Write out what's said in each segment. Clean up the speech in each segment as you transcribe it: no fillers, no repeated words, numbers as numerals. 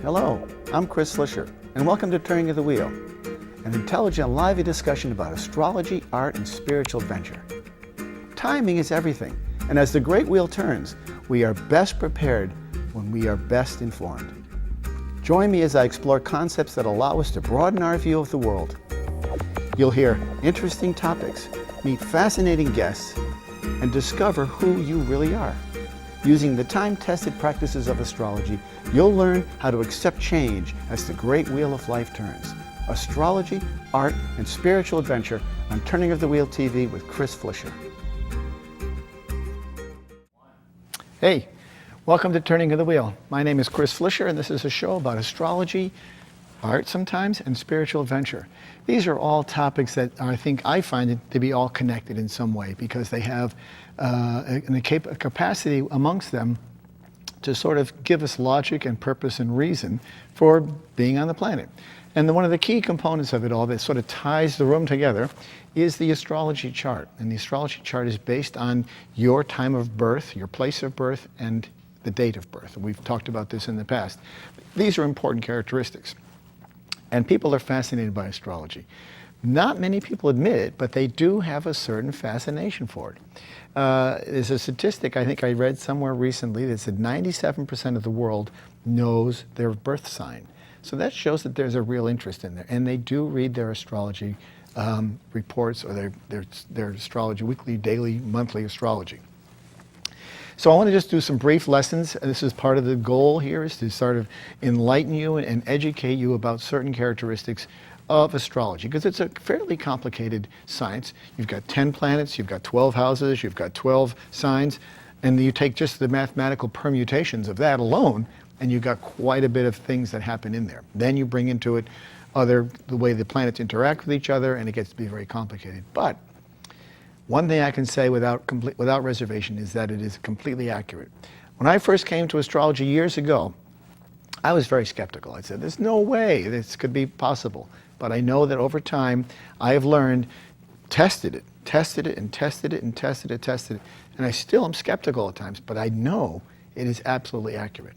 Hello, I'm Chris Slisher, and welcome to Turning of the Wheel, an intelligent, lively discussion about astrology, art, and spiritual adventure. Timing is everything, and as the great wheel turns, we are best prepared when we are best informed. Join me as I explore concepts that allow us to broaden our view of the world. You'll hear interesting topics, meet fascinating guests, and discover who you really are. Using the time-tested practices of astrology, you'll learn how to accept change as the great wheel of life turns. Astrology, art, and spiritual adventure on Turning of the Wheel TV with Chris Slisher. Hey, welcome to Turning of the Wheel. My name is Chris Slisher, and this is a show about astrology, art sometimes, and spiritual adventure. These are all topics that I find it to be all connected in some way because they have a capacity amongst them to sort of give us logic and purpose and reason for being on the planet. And one of the key components of it all that sort of ties the room together is the astrology chart. And the astrology chart is based on your time of birth, your place of birth, and the date of birth. We've talked about this in the past. These are important characteristics. And people are fascinated by astrology. Not many people admit it, but they do have a certain fascination for it. There's a statistic I think I read somewhere recently that said 97% of the world knows their birth sign. So that shows that there's a real interest in there. And they do read their astrology reports or their astrology, weekly, daily, monthly astrology. So I want to just do some brief lessons. This is part of the goal here, is to sort of enlighten you and educate you about certain characteristics of astrology, because it's a fairly complicated science. You've got 10 planets, you've got 12 houses, you've got 12 signs, and you take just the mathematical permutations of that alone, and you've got quite a bit of things that happen in there. Then you bring into it the way the planets interact with each other, and it gets to be very complicated. But one thing I can say without reservation is that it is completely accurate. When I first came to astrology years ago, I was very skeptical. I said, there's no way this could be possible. But I know that over time, I have learned, tested it, and I still am skeptical at times, but I know it is absolutely accurate.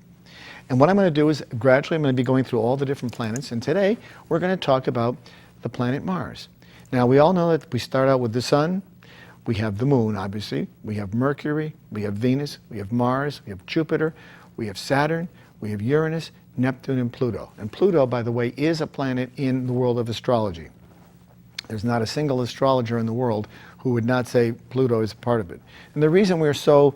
And what I'm going to do is gradually I'm going to be going through all the different planets, and today we're going to talk about the planet Mars. Now we all know that we start out with the sun, we have the moon obviously, we have Mercury, we have Venus, we have Mars, we have Jupiter, we have Saturn, we have Uranus, Neptune, and Pluto. And Pluto, by the way, is a planet in the world of astrology. There's not a single astrologer in the world who would not say Pluto is a part of it. And the reason we're so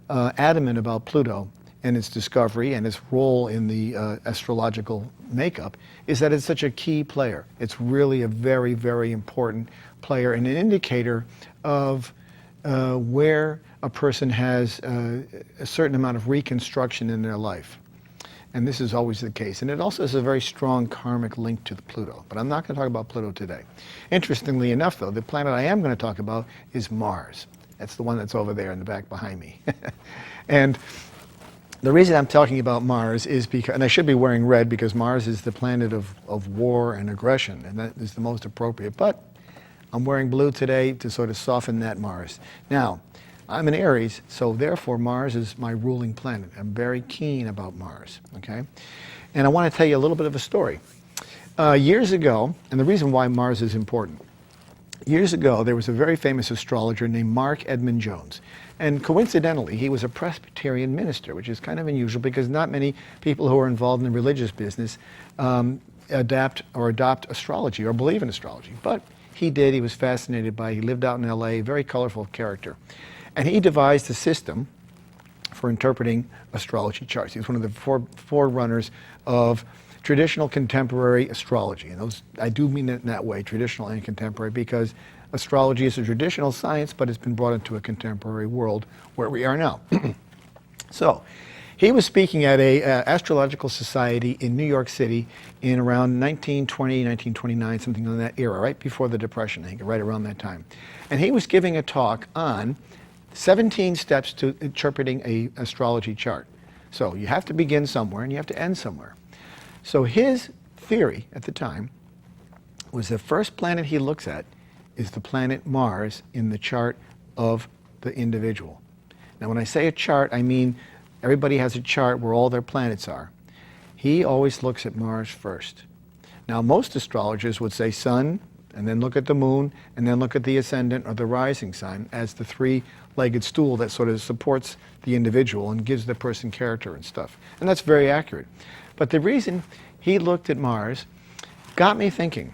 adamant about Pluto and its discovery and its role in the astrological makeup is that it's such a key player. It's really a very, very important player and an indicator of where a person has a certain amount of reconstruction in their life. And this is always the case. And it also has a very strong karmic link to the Pluto. But I'm not going to talk about Pluto today. Interestingly enough, though, the planet I am going to talk about is Mars. That's the one that's over there in the back behind me. And the reason I'm talking about Mars is because, and I should be wearing red because Mars is the planet of war and aggression, and that is the most appropriate. But I'm wearing blue today to sort of soften that Mars. Now, I'm an Aries, so therefore Mars is my ruling planet. I'm very keen about Mars, okay? And I want to tell you a little bit of a story. Years ago, and the reason why Mars is important, years ago there was a very famous astrologer named Mark Edmund Jones. And coincidentally, he was a Presbyterian minister, which is kind of unusual because not many people who are involved in the religious business adopt astrology or believe in astrology. But he did, he was fascinated by it. He lived out in LA, very colorful character. And he devised a system for interpreting astrology charts. He was one of the forerunners of traditional contemporary astrology. And those, I do mean it in that way, traditional and contemporary, because astrology is a traditional science, but it's been brought into a contemporary world where we are now. So, he was speaking at a astrological society in New York City in around 1920, 1929, something in that era, right before the Depression, I think, right around that time. And he was giving a talk on 17 steps to interpreting an astrology chart. So you have to begin somewhere and you have to end somewhere. So his theory at the time was the first planet he looks at is the planet Mars in the chart of the individual. Now when I say a chart, I mean everybody has a chart where all their planets are. he always looks at Mars first. Now, most astrologers would say sun, and then look at the moon, and then look at the ascendant or the rising sign as the three-legged stool that sort of supports the individual and gives the person character and stuff. And that's very accurate. But the reason he looked at Mars got me thinking.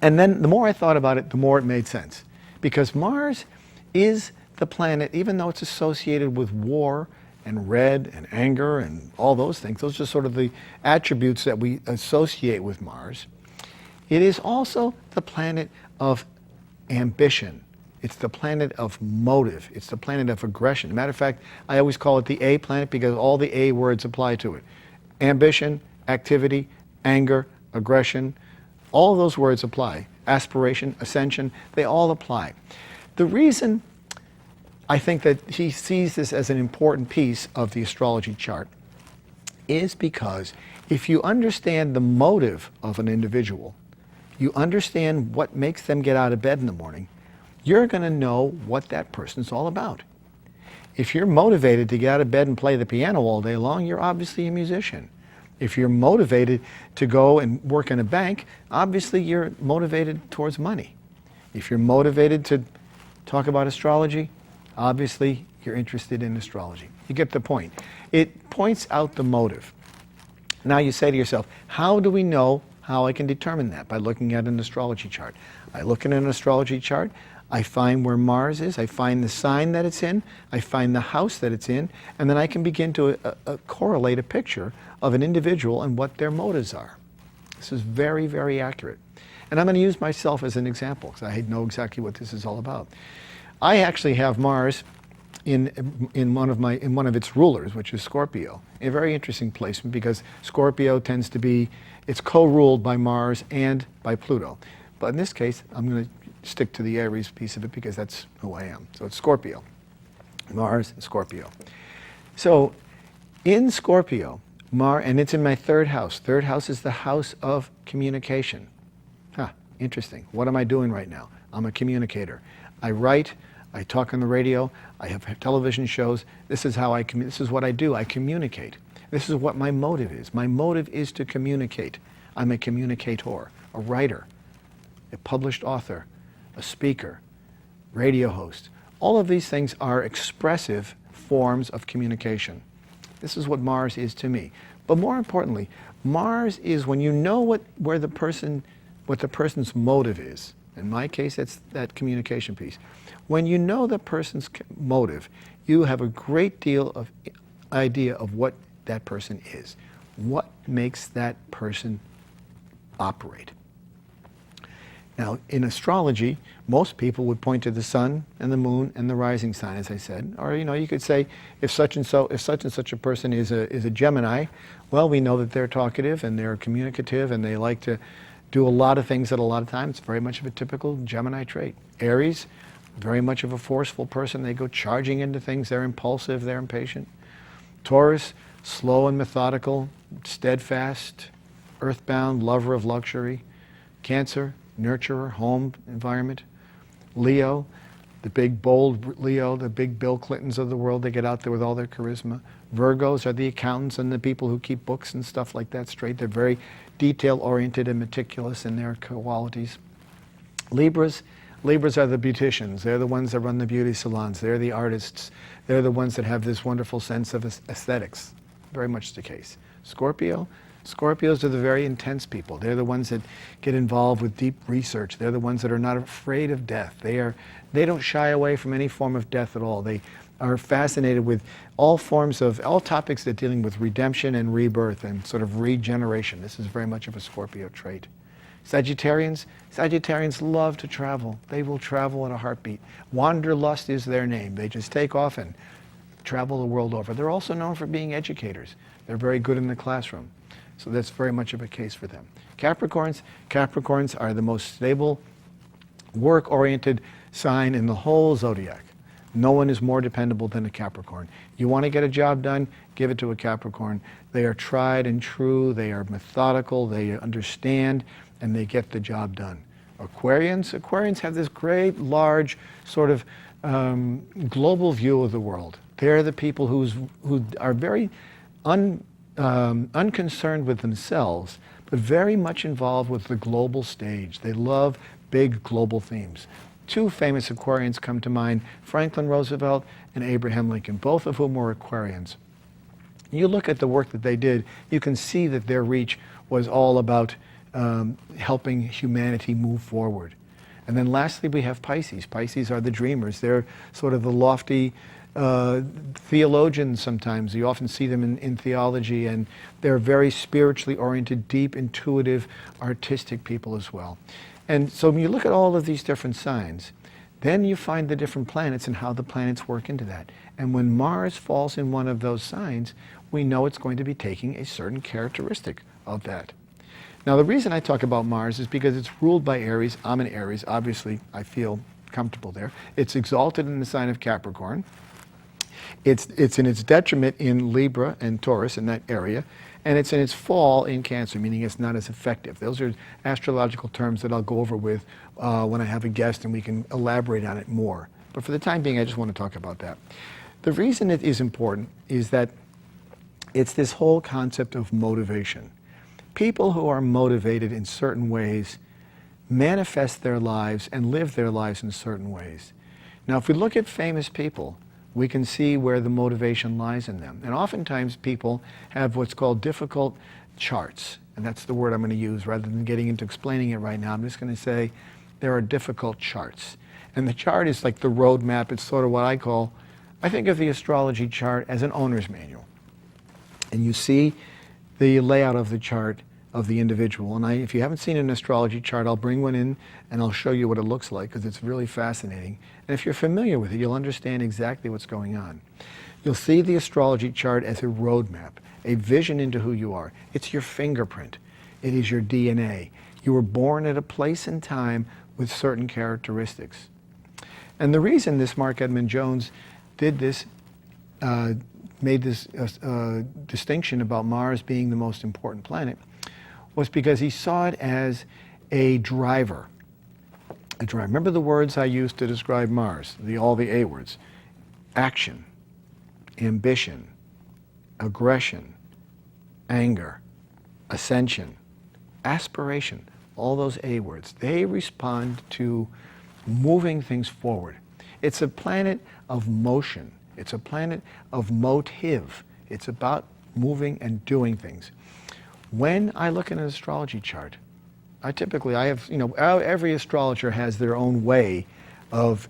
And then the more I thought about it, the more it made sense. Because Mars is the planet, even though it's associated with war and red and anger and all those things, those are sort of the attributes that we associate with Mars. It is also the planet of ambition. It's the planet of motive. It's the planet of aggression. As a matter of fact, I always call it the A planet because all the A words apply to it. Ambition, activity, anger, aggression, all of those words apply. Aspiration, ascension, they all apply. The reason I think that he sees this as an important piece of the astrology chart is because if you understand the motive of an individual, you understand what makes them get out of bed in the morning, you're going to know what that person's all about. If you're motivated to get out of bed and play the piano all day long, you're obviously a musician. If you're motivated to go and work in a bank, obviously you're motivated towards money. If you're motivated to talk about astrology, obviously you're interested in astrology. You get the point. It points out the motive. Now you say to yourself, how do we know how I can determine that? By looking at an astrology chart. I look at an astrology chart, I find where Mars is, I find the sign that it's in, I find the house that it's in, and then I can begin to correlate a picture of an individual and what their motives are. This is very, very accurate. And I'm going to use myself as an example because I know exactly what this is all about. I actually have Mars in one of its rulers, which is Scorpio. A very interesting placement because Scorpio tends to be, it's co-ruled by Mars and by Pluto. But in this case, I'm going to stick to the Aries piece of it because that's who I am. So it's Scorpio. Mars and Scorpio. So in Scorpio, and it's in my third house. Third house is the house of communication. Interesting. What am I doing right now? I'm a communicator. I write, I talk on the radio, I have television shows. This is how this is what I do. I communicate. This is what my motive is. My motive is to communicate. I'm a communicator, a writer, a published author, a speaker, radio host. All of these things are expressive forms of communication. This is what Mars is to me. But more importantly, Mars is when you know what the person's motive is. In my case, it's that communication piece. When you know the person's motive, you have a great deal of idea of what that person is. What makes that person operate? Now, in astrology, most people would point to the sun and the moon and the rising sign, as I said. Or, you could say, if such and such a person is a Gemini, well, we know that they're talkative and they're communicative and they like to do a lot of things at a lot of times. It's very much of a typical Gemini trait. Aries, very much of a forceful person. They go charging into things. They're impulsive. They're impatient. Taurus, slow and methodical, steadfast, earthbound, lover of luxury. Cancer, nurturer, home environment. Leo, the big bold Leo, the big Bill Clintons of the world. They get out there with all their charisma. Virgos are the accountants and the people who keep books and stuff like that straight. They're very detail-oriented and meticulous in their qualities. Libras are the beauticians. They're the ones that run the beauty salons. They're the artists. They're the ones that have this wonderful sense of aesthetics. Very much the case. Scorpios are the very intense people. They're the ones that get involved with deep research. They're the ones that are not afraid of death. They don't shy away from any form of death at all. They are fascinated with all topics that are dealing with redemption and rebirth and sort of regeneration. This is very much of a Scorpio trait. Sagittarians love to travel. They will travel in a heartbeat. Wanderlust is their name. They just take off and travel the world over. They're also known for being educators. They're very good in the classroom. So that's very much of a case for them. Capricorns are the most stable, work-oriented sign in the whole zodiac. No one is more dependable than a Capricorn. You want to get a job done, give it to a Capricorn. They are tried and true, they are methodical, they understand, and they get the job done. Aquarians have this great, large, sort of global view of the world. They're the people who are very unconcerned with themselves, but very much involved with the global stage. They love big global themes. Two famous Aquarians come to mind, Franklin Roosevelt and Abraham Lincoln, both of whom were Aquarians. You look at the work that they did, you can see that their reach was all about helping humanity move forward. And then lastly, we have Pisces. Pisces are the dreamers. They're sort of the lofty theologians sometimes. You often see them in theology, and they're very spiritually oriented, deep, intuitive, artistic people as well. And so when you look at all of these different signs, then you find the different planets and how the planets work into that. And when Mars falls in one of those signs, we know it's going to be taking a certain characteristic of that. Now, the reason I talk about Mars is because it's ruled by Aries. I'm in Aries. Obviously, I feel comfortable there. It's exalted in the sign of Capricorn. It's in its detriment in Libra and Taurus in that area. And it's in its fall in Cancer, meaning it's not as effective. Those are astrological terms that I'll go over with when I have a guest and we can elaborate on it more. But for the time being, I just want to talk about that. The reason it is important is that it's this whole concept of motivation. People who are motivated in certain ways manifest their lives and live their lives in certain ways. Now, if we look at famous people, we can see where the motivation lies in them. And oftentimes people have what's called difficult charts. And that's the word I'm going to use rather than getting into explaining it right now. I'm just going to say there are difficult charts. And the chart is like the roadmap. It's sort of what I think of the astrology chart as an owner's manual. And you see the layout of the chart of the individual. And if you haven't seen an astrology chart, I'll bring one in and I'll show you what it looks like because it's really fascinating. And if you're familiar with it, you'll understand exactly what's going on. You'll see the astrology chart as a roadmap, a vision into who you are. It's your fingerprint. It is your DNA. You were born at a place and time with certain characteristics. And the reason this Mark Edmund Jones did this, made this distinction about Mars being the most important planet, was because he saw it as a driver. A driver. Remember the words I used to describe Mars, all the A words: action, ambition, aggression, anger, ascension, aspiration. All those A words. They respond to moving things forward. It's a planet of motion. It's a planet of motive. It's about moving and doing things. When I look at an astrology chart, I have, every astrologer has their own way of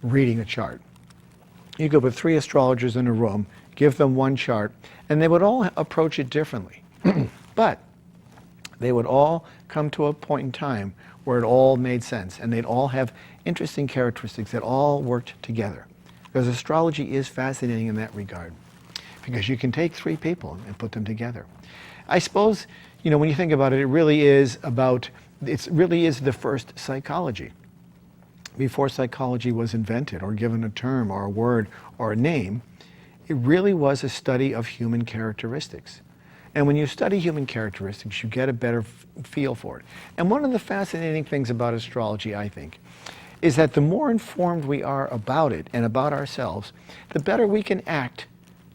reading a chart. You could put 3 astrologers in a room, give them one chart, and they would all approach it differently. But they would all come to a point in time where it all made sense, and they'd all have interesting characteristics that all worked together. Because astrology is fascinating in that regard, because you can take 3 people and put them together. I suppose, when you think about it, it really is the first psychology. Before psychology was invented or given a term or a word or a name, it really was a study of human characteristics. And when you study human characteristics, you get a better feel for it. And one of the fascinating things about astrology, I think, is that the more informed we are about it and about ourselves, the better we can act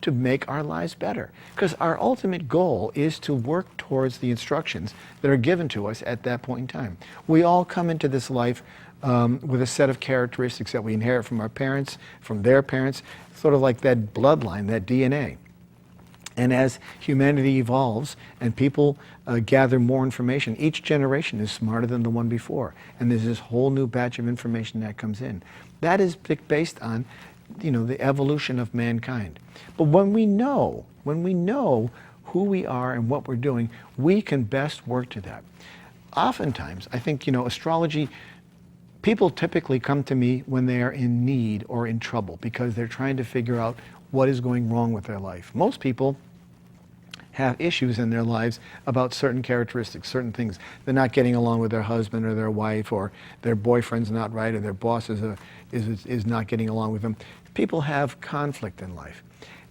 to make our lives better. Because our ultimate goal is to work towards the instructions that are given to us at that point in time. We all come into this life with a set of characteristics that we inherit from our parents, from their parents, sort of like that bloodline, that DNA. And as humanity evolves and people gather more information, each generation is smarter than the one before. And there's this whole new batch of information that comes in. That is based on, the evolution of mankind. But when we know who we are and what we're doing, we can best work to that. Oftentimes, I think, astrology, people typically come to me when they are in need or in trouble because they're trying to figure out what is going wrong with their life. Most people have issues in their lives about certain characteristics, certain things. They're not getting along with their husband or their wife, or their boyfriend's not right, or their boss is not getting along with them. People have conflict in life.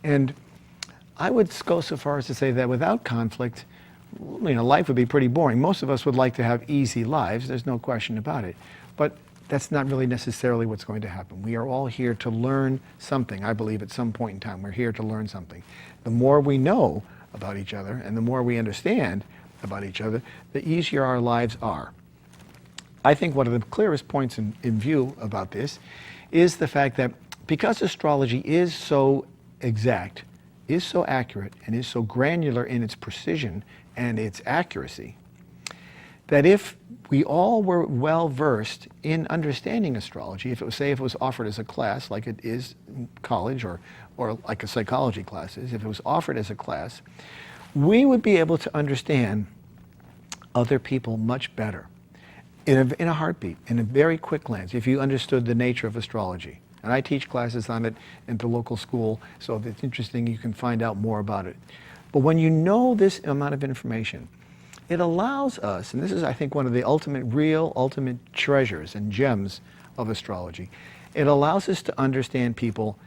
And I would go so far as to say that without conflict, life would be pretty boring. Most of us would like to have easy lives, there's no question about it. But that's not really necessarily what's going to happen. We are all here to learn something. I believe at some point in time, we're here to learn something. The more we know about each other, and the more we understand about each other, the easier our lives are. I think one of the clearest points in view about this is the fact that because astrology is so exact, is so accurate, and is so granular in its precision and its accuracy, that if we all were well versed in understanding astrology, if it was offered as a class like it is in college or like a psychology class is, if it was offered as a class, we would be able to understand other people much better in a heartbeat, in a very quick glance, if you understood the nature of astrology. And I teach classes on it in the local school, so if it's interesting, you can find out more about it. But when you know this amount of information, it allows us, and this is, I think, one of the ultimate treasures and gems of astrology, it allows us to understand people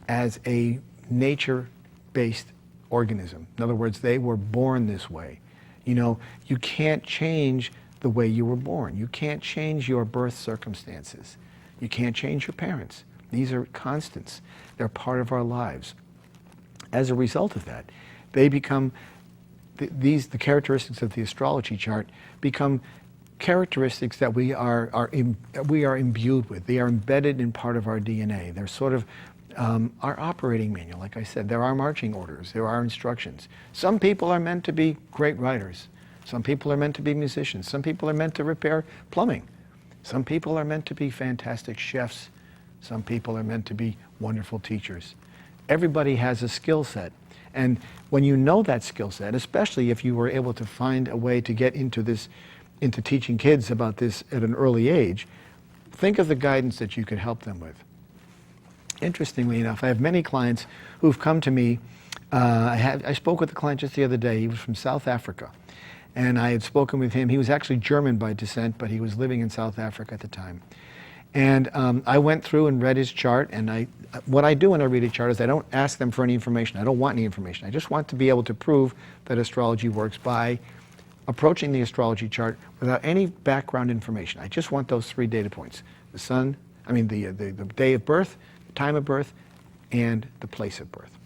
as a nature-based organism. In other words, they were born this way. You know, you can't change the way you were born. You can't change your birth circumstances. You can't change your parents. These are constants. They're part of our lives. As a result of that, they become, the characteristics of the astrology chart become characteristics that we are imbued with. They are embedded in part of our DNA. They're sort of our operating manual, like I said. They're our marching orders. They're our instructions. Some people are meant to be great writers. Some people are meant to be musicians. Some people are meant to repair plumbing. Some people are meant to be fantastic chefs. Some people are meant to be wonderful teachers. Everybody has a skill set. And when you know that skill set, especially if you were able to find a way to get into teaching kids about this at an early age, think of the guidance that you could help them with. Interestingly enough, I have many clients who've come to me. I spoke with a client just the other day. He was from South Africa. And I had spoken with him. He was actually German by descent, but he was living in South Africa at the time. And I went through and read his chart. And what I do when I read a chart is I don't ask them for any information. I don't want any information. I just want to be able to prove that astrology works by approaching the astrology chart without any background information. I just want those 3 data points: the sun, the day of birth, the time of birth, and the place of birth.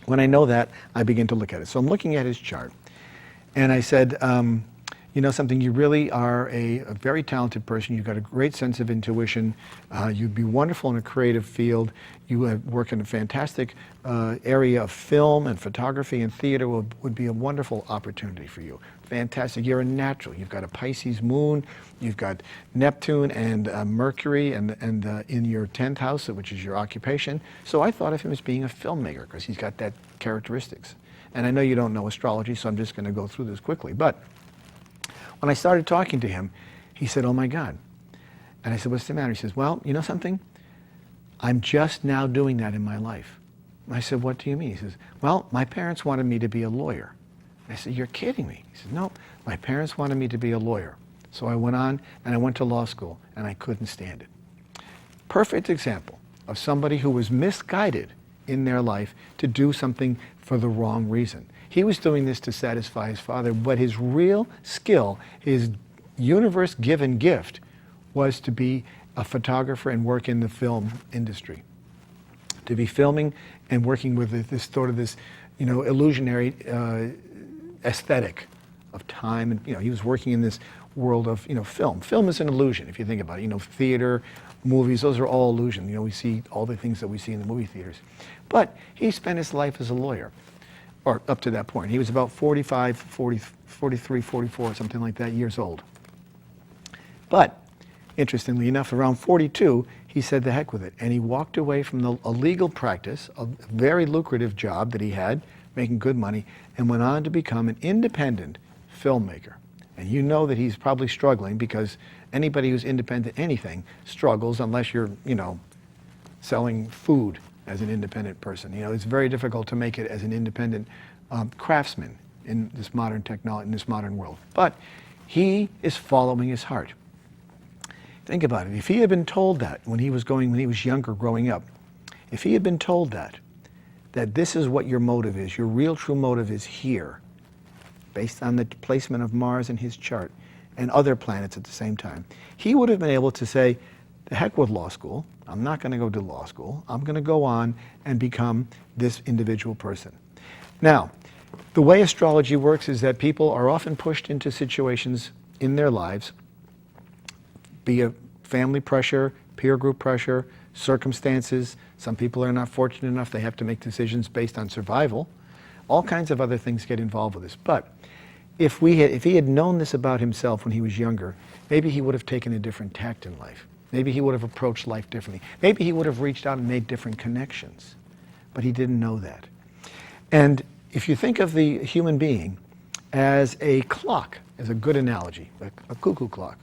When I know that, I begin to look at it. So I'm looking at his chart. And I said, you know something, you really are a very talented person. You've got a great sense of intuition. You'd be wonderful in a creative field. You work in a fantastic area of film and photography, and theater would be a wonderful opportunity for you. Fantastic. You're a natural. You've got a Pisces moon. You've got Neptune and Mercury and in your 10th house, which is your occupation. So I thought of him as being a filmmaker because he's got that characteristics. And I know you don't know astrology, so I'm just going to go through this quickly. But when I started talking to him, he said, "Oh my God." And I said, "What's the matter?" He says, "Well, you know something? I'm just now doing that in my life." And I said, "What do you mean?" He says, "Well, my parents wanted me to be a lawyer." I said, "You're kidding me." He says, "No, my parents wanted me to be a lawyer." So I went on and I went to law school, and I couldn't stand it. Perfect example of somebody who was misguided in their life to do something for the wrong reason. He was doing this to satisfy his father, but his real skill, his universe-given gift, was to be a photographer and work in the film industry. To be filming and working with this sort of this, illusionary aesthetic of time. And he was working in this world of film. Film is an illusion, if you think about it. Theater, movies, those are all illusion. We see all the things that we see in the movie theaters. But he spent his life as a lawyer, or up to that point. He was about 45, 43, 44, something like that, years old. But, interestingly enough, around 42, he said the heck with it. And he walked away from a legal practice, a very lucrative job that he had, making good money, and went on to become an independent filmmaker. And you know that he's probably struggling because anybody who's independent anything struggles unless you're, selling food as an independent person. It's very difficult to make it as an independent craftsman in this modern technology, in this modern world. But he is following his heart. Think about it. If he had been told that when he was younger, growing up, if he had been told that this is what your motive is, your real true motive is here, based on the placement of Mars in his chart and other planets at the same time, he would have been able to say, the heck with law school. I'm not going to go to law school. I'm going to go on and become this individual person. Now, The way astrology works is that people are often pushed into situations in their lives, be it family pressure, peer group pressure, circumstances. Some people are not fortunate enough, they have to make decisions based on survival. All kinds of other things get involved with this. But if he had known this about himself when he was younger, maybe he would have taken a different tact in life. Maybe he would have approached life differently. Maybe he would have reached out and made different connections. But he didn't know that. And if you think of the human being as a clock, as a good analogy, like a cuckoo clock.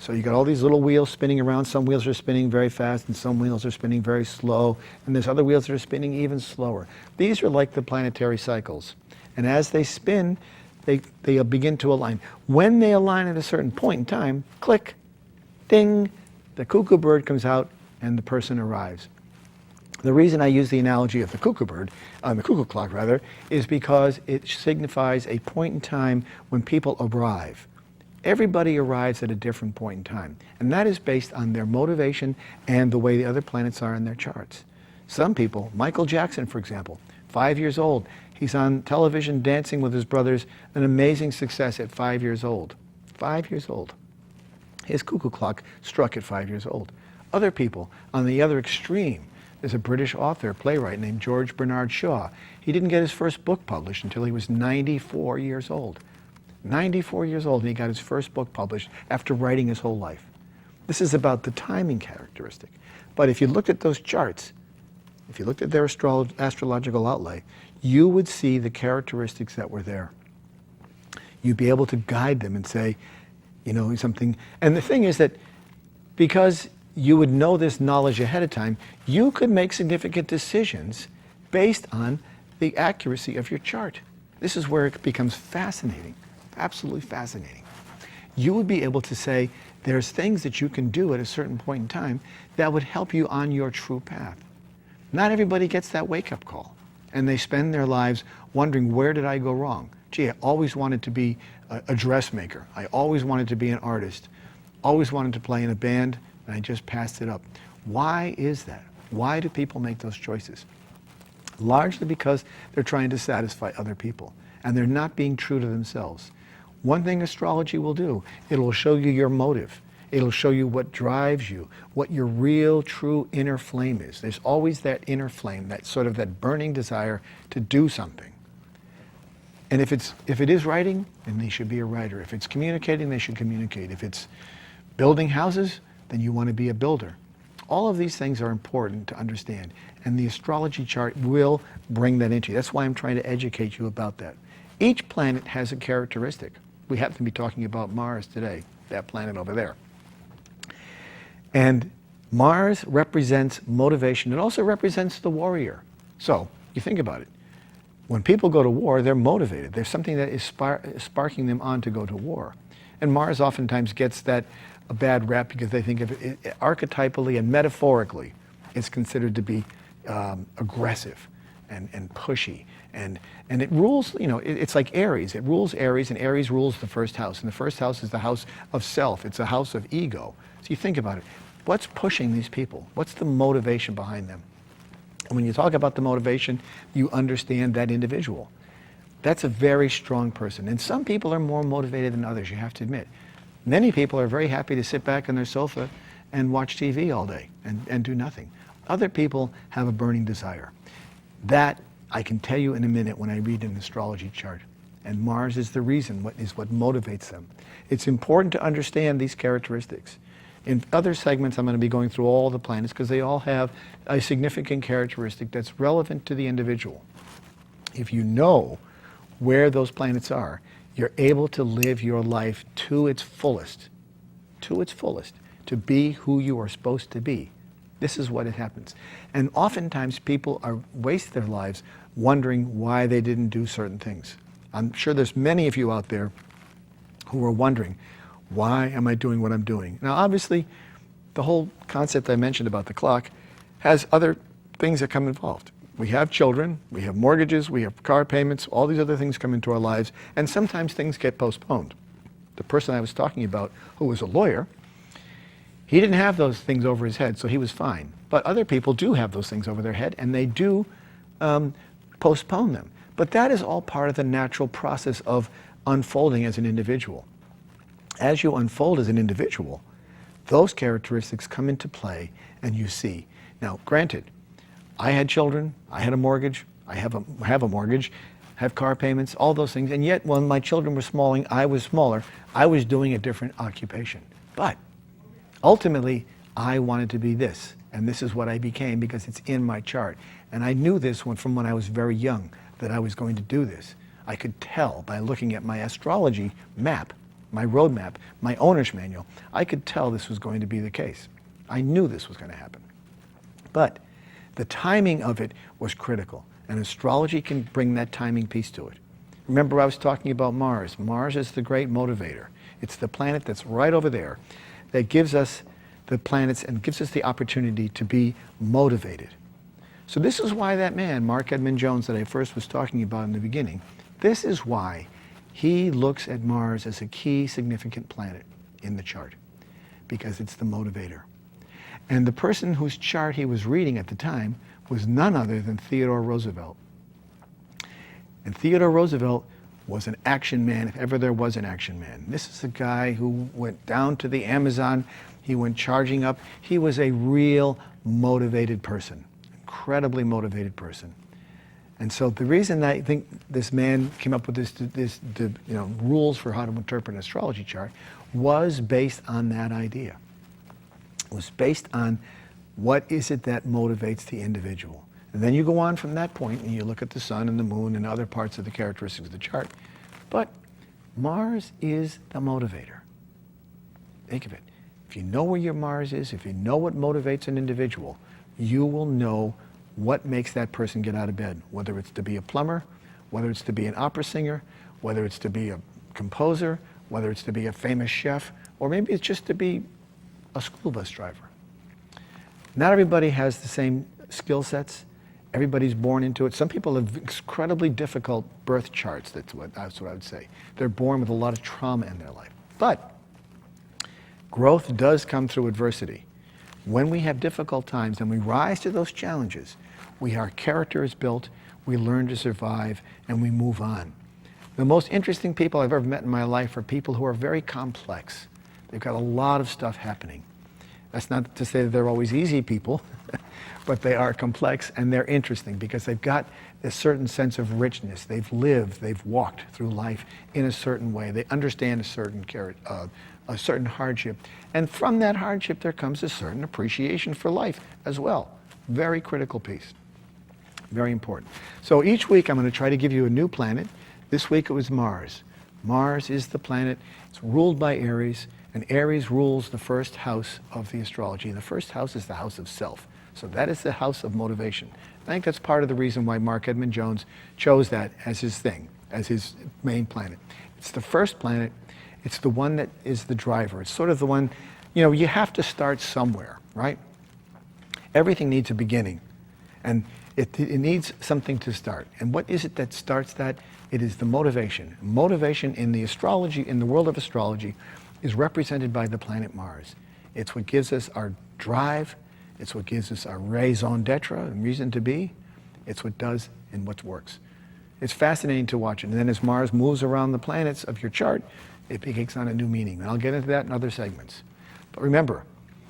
So you got all these little wheels spinning around. Some wheels are spinning very fast and some wheels are spinning very slow. And there's other wheels that are spinning even slower. These are like the planetary cycles. And as they spin, they begin to align. When they align at a certain point in time, click, ding, the cuckoo bird comes out and the person arrives. The reason I use the analogy of the cuckoo bird, the cuckoo clock rather, is because it signifies a point in time when people arrive. Everybody arrives at a different point in time, and that is based on their motivation and the way the other planets are in their charts. Some people, Michael Jackson for example, 5 years old, he's on television dancing with his brothers, an amazing success at 5 years old. 5 years old. His cuckoo clock struck at 5 years old. Other people, on the other extreme, there's a British author, playwright named George Bernard Shaw. He didn't get his first book published until he was 94 years old. 94 years old, and he got his first book published after writing his whole life. This is about the timing characteristic. But if you looked at those charts, if you looked at their astrological outlay, you would see the characteristics that were there. You'd be able to guide them and say, you know, something. And the thing is that because you would know this knowledge ahead of time, you could make significant decisions based on the accuracy of your chart. This is where it becomes fascinating, absolutely fascinating. You would be able to say, there's things that you can do at a certain point in time that would help you on your true path. Not everybody gets that wake-up call, and they spend their lives wondering, where did I go wrong? Gee, I always wanted to be a dressmaker. I always wanted to be an artist. Always wanted to play in a band, and I just passed it up. Why is that? Why do people make those choices? Largely because they're trying to satisfy other people, and they're not being true to themselves. One thing astrology will do, it'll show you your motive. It'll show you what drives you, what your real, true inner flame is. There's always that inner flame, that sort of that burning desire to do something. And if it is writing, then they should be a writer. If it's communicating, they should communicate. If it's building houses, then you want to be a builder. All of these things are important to understand, and the astrology chart will bring that into you. That's why I'm trying to educate you about that. Each planet has a characteristic. We happen to be talking about Mars today, that planet over there. And Mars represents motivation. It also represents the warrior. So, you think about it. When people go to war, they're motivated. There's something that is sparking them on to go to war. And Mars oftentimes gets a bad rap because they think of it archetypally and metaphorically. It's considered to be aggressive and pushy. And it rules, you know, it's like Aries. It rules Aries, and Aries rules the first house. And the first house is the house of self. It's a house of ego. So you think about it. What's pushing these people? What's the motivation behind them? And when you talk about the motivation, you understand that individual. That's a very strong person. And some people are more motivated than others, you have to admit. Many people are very happy to sit back on their sofa and watch TV all day and do nothing. Other people have a burning desire. That I can tell you in a minute when I read an astrology chart. And Mars is the reason, what motivates them. It's important to understand these characteristics. In other segments, I'm going to be going through all the planets because they all have a significant characteristic that's relevant to the individual. If you know where those planets are, you're able to live your life to its fullest, to be who you are supposed to be. This is what it happens. And oftentimes people waste their lives wondering why they didn't do certain things. I'm sure there's many of you out there who are wondering, why am I doing what I'm doing? Now obviously, the whole concept I mentioned about the clock has other things that come involved. We have children, we have mortgages, we have car payments, all these other things come into our lives, and sometimes things get postponed. The person I was talking about, who was a lawyer, he didn't have those things over his head, so he was fine. But other people do have those things over their head, and they do postpone them. But that is all part of the natural process of unfolding as an individual. As you unfold as an individual, those characteristics come into play and you see. Now, granted, I had children, I had a mortgage, I have a mortgage, have car payments, all those things, and yet when my children were small, I was smaller, I was doing a different occupation. But ultimately, I wanted to be this, and this is what I became because it's in my chart. And I knew this from when I was very young, that I was going to do this. I could tell by looking at my astrology map, my roadmap, my owner's manual, I could tell this was going to be the case. I knew this was going to happen. But the timing of it was critical, and astrology can bring that timing piece to it. Remember I was talking about Mars. Mars is the great motivator. It's the planet that's right over there that gives us the planets and gives us the opportunity to be motivated. So this is why that man, Mark Edmund Jones, that I first was talking about in the beginning, this is why he looks at Mars as a key significant planet in the chart, because it's the motivator. And the person whose chart he was reading at the time was none other than Theodore Roosevelt. And Theodore Roosevelt was an action man, if ever there was an action man. This is a guy who went down to the Amazon, he went charging up. He was a real motivated person, incredibly motivated person. And so the reason I think this man came up with this rules for how to interpret an astrology chart was based on that idea. It was based on what is it that motivates the individual. And then you go on from that point and you look at the sun and the moon and other parts of the characteristics of the chart. But Mars is the motivator. Think of it. If you know where your Mars is, if you know what motivates an individual, you will know what makes that person get out of bed, whether it's to be a plumber, whether it's to be an opera singer, whether it's to be a composer, whether it's to be a famous chef, or maybe it's just to be a school bus driver. Not everybody has the same skill sets. Everybody's born into it. Some people have incredibly difficult birth charts, that's what I would say. They're born with a lot of trauma in their life. But growth does come through adversity. When we have difficult times and we rise to those challenges, our character is built, we learn to survive, and we move on. The most interesting people I've ever met in my life are people who are very complex. They've got a lot of stuff happening. That's not to say that they're always easy people, but they are complex and they're interesting because they've got a certain sense of richness. They've lived, they've walked through life in a certain way. They understand a certain hardship. And from that hardship, there comes a certain appreciation for life as well. Very critical piece. Very important. So each week, I'm going to try to give you a new planet. This week, it was Mars. Mars is the planet. It's ruled by Aries, and Aries rules the first house of the astrology. The first house is the house of self. So that is the house of motivation. I think that's part of the reason why Mark Edmund Jones chose that as his thing, as his main planet. It's the first planet. It's the one that is the driver. It's sort of the one, you have to start somewhere, right? Everything needs a beginning, and it needs something to start. And what is it that starts that? It is the motivation. Motivation in the astrology, in the world of astrology, is represented by the planet Mars. It's what gives us our drive. It's what gives us our raison d'etre, and reason to be. It's what does and what works. It's fascinating to watch it. And then as Mars moves around the planets of your chart, it takes on a new meaning. And I'll get into that in other segments. But remember,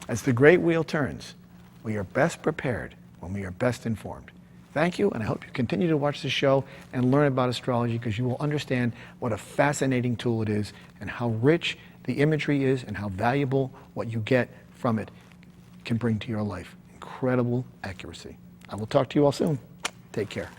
as the great wheel turns, we are best prepared when we are best informed. Thank you, and I hope you continue to watch the show and learn about astrology, because you will understand what a fascinating tool it is and how rich the imagery is and how valuable what you get from it can bring to your life. Incredible accuracy. I will talk to you all soon. Take care.